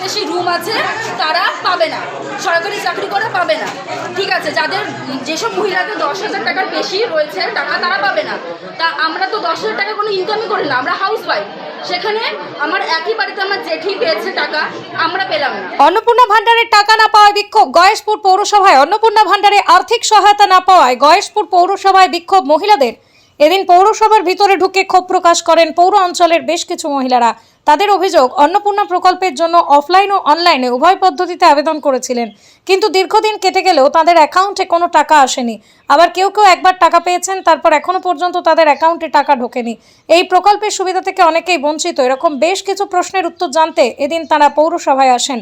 বেশি রুম আছে তারা পাবে না, সরকারি চাকরি করে পাবে না। ঠিক আছে, যাদের যেসব মহিলাদের 10,000 টাকার বেশি রয়েছে টাকা তারা পাবে না। তা আমরা তো 10,000 টাকা কোনো ইনকামই করি না, আমরা হাউস ওয়াইফ। সেখানে আমার একই বাড়িতে আমার জেঠি পেয়েছে টাকা, আমরা পেলাম না। অন্নপূর্ণা ভান্ডারের টাকা না পাওয়ায় বিক্ষোভ গয়েশপুর পৌরসভায়। অন্নপূর্ণা ভান্ডারে আর্থিক সহায়তা না পাওয়ায় গয়েশপুর পৌরসভায় বিক্ষোভ মহিলাদের। এদিন পৌরসভার ভিতরে ঢুকে ক্ষোভ প্রকাশ করেন পৌর অঞ্চলের বেশ কিছু মহিলারা। তাদের অভিযোগ, অন্নপূর্ণা প্রকল্পের জন্য অফলাইন ও অনলাইনে উভয় পদ্ধতিতে আবেদন করেছিলেন, কিন্তু দীর্ঘদিন কেটে গেলেও তাদের অ্যাকাউন্টে কোনো টাকা আসেনি। আবার কেউ কেউ একবার টাকা পেয়েছেন, তারপর এখনো পর্যন্ত তাদের অ্যাকাউন্টে টাকা ঢোকেনি। এই প্রকল্পের সুবিধা থেকে অনেকেই বঞ্চিত। এরকম বেশ কিছু প্রশ্নের উত্তর জানতে এদিন তারা পৌরসভায় আসেন।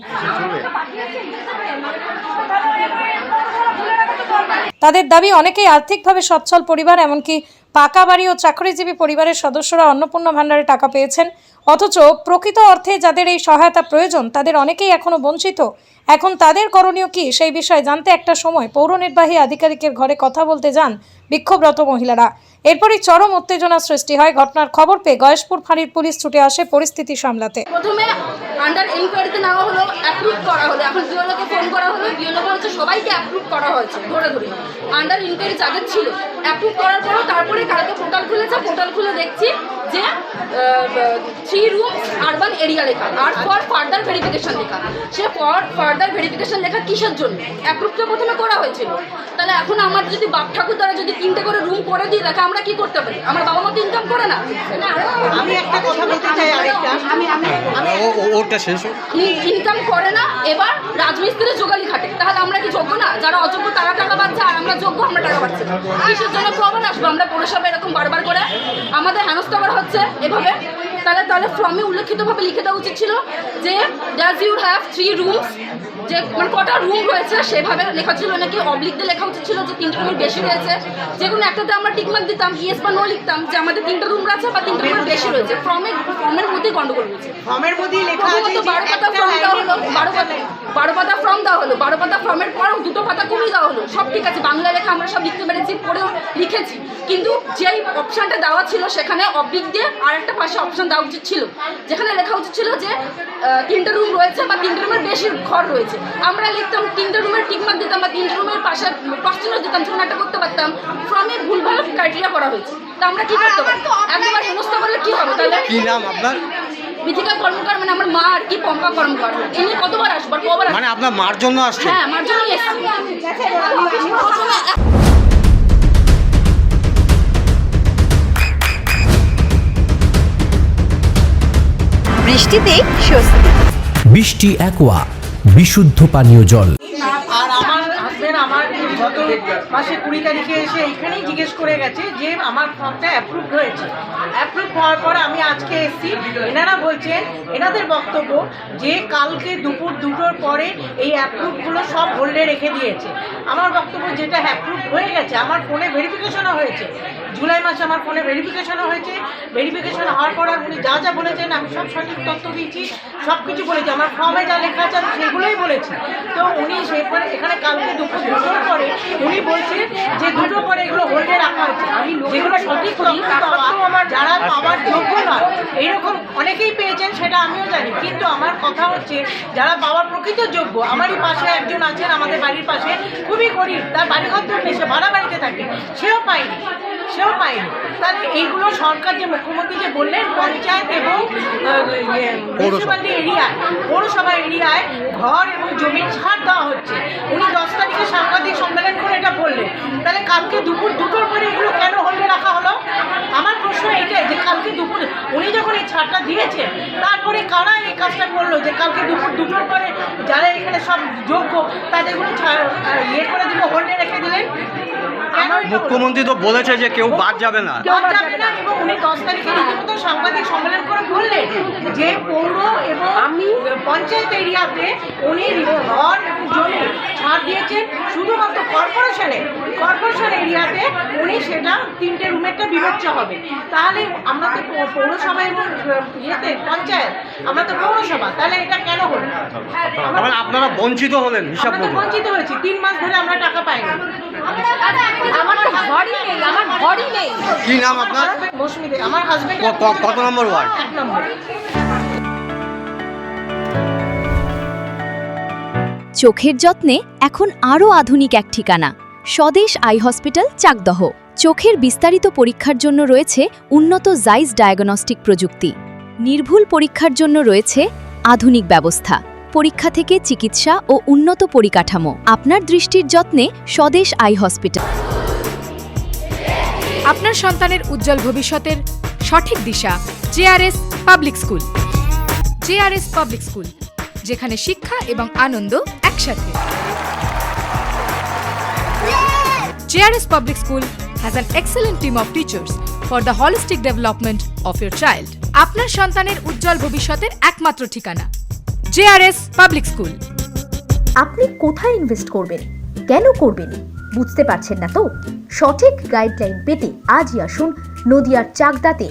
তাদের দাবি, অনেকেই আর্থিকভাবে সচ্ছল পরিবার, এমনকি পাকা বাড়ি ও চাকরিজীবী পরিবারের সদস্যরা অন্নপূর্ণা ভান্ডারে টাকা পেয়েছেন, অথচ প্রকৃত অর্থে যাদের এই সহায়তা প্রয়োজন তাদের অনেকেই এখনো বঞ্চিত। এখন তাদের করণীয় কি সেই বিষয়ে জানতে একটা সময় পৌর নির্বাহী আধিকারিকের ঘরে কথা বলতে যান বিক্ষোভরত মহিলারা। এরপরই চরম উত্তেজনা সৃষ্টি হয়। ঘটনার খবর পেয়ে গয়েশপুর ফাঁড়ির পুলিশ ছুটে আসে পরিস্থিতি সামলাতে। প্রথমে আন্ডার ইনকোয়ারিতে নেওয়া হলো, অ্যাপ্রুভ করা হলো। এখন বিওলোকে ফোন করা হলো, বিওলো বলছে সবাইকে অ্যাপ্রুভ করা হয়েছে ধরে ধরে। আন্ডার ইনকোয়ারি যাদের ছিল অ্যাপ্রুভ করার পরও তারপরে কালকে পোর্টাল খুলেছে, পোর্টাল খুলে দেখছি যে 3 রুম আরবান এরিয়া লেখা আর ফর ফার্দার ভেরিফিকেশন লেখা। সে ফর ফার্দার ভেরিফিকেশন লেখা কিসের জন্য? অ্যাপ্রুভটা প্রথমে করা হয়েছিল। তাহলে এখন আমার যদি বাপ ঠাকুর দ্বারা যদি 3টে করে রুম করে দিই তাকে আমরা কি করতে পারি? আমার বাবা মা তো ইনকাম করে না। আমি একটা কথা বলতে চাই, আরেকটা ওটা শেষ ইনকাম করে না, এবার রাজমিস্ত্রি জোগালি খাটে। তাহলে আমরা কি যোগ্য না? যারা অযোগ্য তারা টাকা পাচ্ছে আর আমরা যোগ্য, আমরা টাকা পাচ্ছি না। কিসের জন্য প্রবলেম আসবো? আমরা পৌরসভা এরকম বারবার করে আমাদের হেনস্থা করা হচ্ছে এভাবে। তাহলে ফর্মে উল্লেখিতভাবে লিখে দেওয়া উচিত ছিল যে ডাজ ইউ হ্যাভ 3 রুমস, যে মানে কটা রুম রয়েছে সেভাবে লেখা ছিল, নাকি অবলিক দিয়ে লেখা উচিত ছিল যে 3টে রুমের বেশি রয়েছে। যেকোনো একটাতে আমরা টিকমার্ক দিতাম, ইয়েস বা নো লিখতাম যে আমাদের 3টে রুম আছে বা 3টে রুমের বেশি রয়েছে। ফর্মের মধ্যে গন্ডগোল রয়েছে। ফর্মের মধ্যে লেখা আছে 12 পাতা ফর্ম দেওয়া হলো, 12 পাতা ফর্ম দেওয়া হলো, 12 পাতা ফর্মের পর 2টো পাতা কমিয়ে দেওয়া হলো। সব ঠিক আছে, বাংলা লেখা আমরা সব লিখতে পেরেছি, পড়েও লিখেছি, কিন্তু যেই অপশানটা দেওয়া ছিল সেখানে অবলিক দিয়ে আর একটা পাশে অপশান দেওয়া উচিত ছিল, যেখানে লেখা উচিত ছিল যে 3টে রুম রয়েছে বা 3টে রুমের বেশি ঘর রয়েছে। আমরা লিখতাম 3টে রুমের টিকমার্ক দিতাম বা 3টে রুমের পাশে কোশ্চেনও দিতাম, যেমন একটা করতে পারতাম। ফর্মে ভুলভাল ক্রাইটেরিয়া করা হয়েছে, তা আমরা কি করতে পারি? একবার হেনস্থা করলে কি হবে? তাহলে কি নাম আপনার? বিথিকা কর্মকার, মানে আমার মা আর কি, পম্পা কর্মকার। এমনি কতবার আসবার, কবার মানে আপনার মার জন্য আসছে? হ্যাঁ, আমার জন্যই এসেছি। বৃষ্টিতেই স্বস্তি। বৃষ্টি অ্যাকোয়া, বিশুদ্ধ পানীয় জল। আর আমার হাজবেন্ড আমার গত মাসে 20 তারিখে এসে এইখানেই জিজ্ঞেস করে গেছে যে আমার ফর্মটা অ্যাপ্রুভ হয়েছে। অ্যাপ্রুভ হওয়ার পর আমি আজকে এসেছি। এনারা বলছেন, এনাদের বক্তব্য যে কালকে দুপুর 2টোর পরে এই অ্যাপ্রুভগুলো সব হোল্ডে রেখে দিয়েছে। আমার বক্তব্য, যেটা অ্যাপ্রুভ হয়ে গেছে, আমার ফোনে ভেরিফিকেশনও হয়েছে, জুলাই মাসে আমার ফোনে ভেরিফিকেশনও হয়েছে। ভেরিফিকেশন হওয়ার পর উনি যা যা বলেছেন আমি সব সঠিক তথ্য দিয়েছি, সব কিছু বলেছি। আমার ফর্মে যা লেখা আছে আমি সেগুলোই বলেছি। তো উনি সেখানে এখানে কালকে দুপুর 2টোর পরে উনি বলছেন যে 2টোর পরে এগুলো হোল্ডে রাখা হয়েছে, যেগুলো সঠিক আমার যারা পাওয়ার যোগ্য নয়। এইরকম অনেকেই পেয়েছেন, সেটা আমিও জানি, কিন্তু আমার কথা হচ্ছে যারা পাওয়ার প্রকৃত যোগ্য। আমারই পাশে একজন আছেন, আমাদের বাড়ির পাশে, খুবই গরিব, তার বাড়িঘর তো নেই, সে ভাড়া বাড়িতে থাকে, সেও পায়নি। তাহলে এইগুলো সরকার যে মুখ্যমন্ত্রী যে বললেন পঞ্চায়েত এবং পৌরসভা এরিয়ায় ঘর এবং জমি ছাড় দেওয়া হচ্ছে। উনি 10 তারিখে সাংবাদিক সম্মেলন করে এটা বললেন। তাহলে কালকে দুপুর 2টোর পরে এগুলো কেন হোল্ডে রাখা হলো? আমার প্রশ্ন এইটাই যে কালকে দুপুর উনি যখন এই ছাড়টা দিয়েছেন, তারপরে কারা এই কাজটা করলো যে কালকে দুপুর 2টোর পরে যারা এখানে সব যোগ্য তাদের ইয়ে করে দিল, হোল্ডে রেখে দিলেন? মুখ্যমন্ত্রী তো বলেছে যে কেউ বাদ যাবে না। এবং উনি 10 তারিখে রীতিমতো সাংবাদিক সম্মেলন করে বললেন যে পৌর এবং পঞ্চায়েত এরিয়াতে উনি ঘর এবং জমি ছাড় দিয়েছেন, শুধুমাত্র কর্পোরেশন এরিয়াতে উনি সেটা 3টে রুমেরটা বিবেচ্য হবে। তাহলে আমরা তো পৌরসভা এবং ইয়েতে পঞ্চায়েত, আমরা তো পৌরসভা, তাহলে এটা কেন হলো? আপনারা বঞ্চিত হলেন, হিসাব বঞ্চিত হয়েছি। 3 মাস ধরে আমরা টাকা পাইনি। আমার ঘরই নেই। কি নাম আপনার? মৌসুমী। আমার হাজবেন্ড কত নম্বর ওয়ার্ড? 1 নম্বর। চোখের যত্নে এখন আরও আধুনিক এক ঠিকানা, স্বদেশ আই হসপিটাল, চাকদহ। চোখের বিস্তারিত পরীক্ষার জন্য রয়েছে উন্নত জাইস ডায়াগনস্টিক প্রযুক্তি। নির্ভুল পরীক্ষার জন্য রয়েছে আধুনিক ব্যবস্থা, পরীক্ষা থেকে চিকিৎসা ও উন্নত পরিকাঠামো। আপনার দৃষ্টির যত্নে স্বদেশ আই হসপিটাল। আপনার সন্তানের উজ্জ্বল ভবিষ্যতের সঠিক দিশা JRS public school. JRS public school, যেখানে শিক্ষা এবং আনন্দ একসাথে। JRS public school has an excellent team of teachers for the holistic development of your child. আপনার সন্তানের উজ্জ্বল ভবিষ্যতের একমাত্র ঠিকানা জেআরএস পাবলিক স্কুল। আপনি কোথায় ইনভেস্ট করবেন, কেন করবেন, বুঝতে পারছেন না তো? সঠিক গাইডলাইন পেতে আজই আসুন নদিয়ার চাকদাতে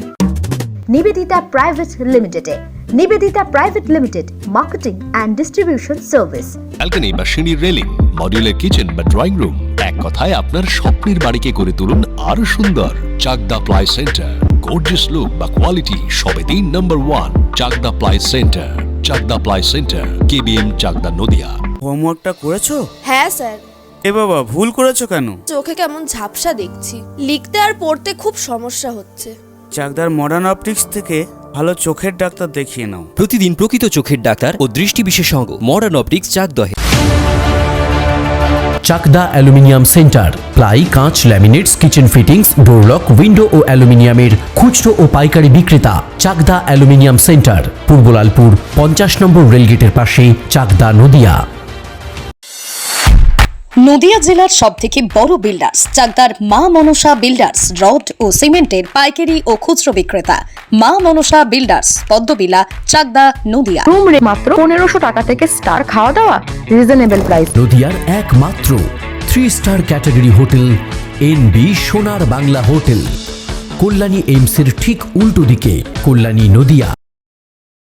নিবেদিতা প্রাইভেট লিমিটেডে। Nivedita private limited, marketing and distribution service. Balcony বা সিঁড়ির রেলিং, মডিউলার কিচেন বা ড্রয়িং রুম, এক কথায় আপনার স্বপ্নের বাড়িকে করে তুলুন আরো সুন্দর। Chakdah ply centre, gorgeous look বা কোয়ালিটি সবে 3 number 1 Chakdah ply centre. Chakdah ply centre, KBM, Chakdah, Nadia. হোমওয়ার্কটা করেছো? হ্যাঁ স্যার। এ বাবা, ভুল করেছো কেন? চোখে কেমন ঝাপসা দেখছি, লিখতে আর পড়তে খুব সমস্যা হচ্ছে। চাকদার মডার্ন অপটিক্স থেকে ভালো চোখের ডাক্তার দেখিয়ে নাও। প্রতিদিন প্রকৃত চোখের ডাক্তার ও দৃষ্টি বিশেষজ্ঞ মডার্ন অপটিক্স, চাকদহে। চাকদা অ্যালুমিনিয়াম সেন্টার, প্লাই, কাঁচ, laminates, kitchen fittings, door lock, window ও অ্যালুমিনিয়ামের খুচরো ও পাইকারি বিক্রেতা। Chakdah aluminium centre, Purbalalpur 50 number রেলগেটের পাশে, চাকদা, নদিয়া। নদিয়া জেলার সবথেকে বড় বিল্ডার্স চাকদার মা মনসা বিল্ডার্স, রড ও সিমেন্টের পাইকারি ও খুচরো বিক্রেতা। মা মনসা বিল্ডার্স, পদ্মবিলা, চাকদা, নদিয়া। রুম রে মাত্র 1500 টাকা থেকে স্টার, খাওয়া দাওয়া রিজনেবল প্রাইস। নদিয়ার একমাত্র 3 স্টার ক্যাটাগরি হোটেল এনবি সোনার বাংলা হোটেল, কল্যাণী এইমসের ঠিক উল্টো দিকে, কল্যাণী, নদিয়া।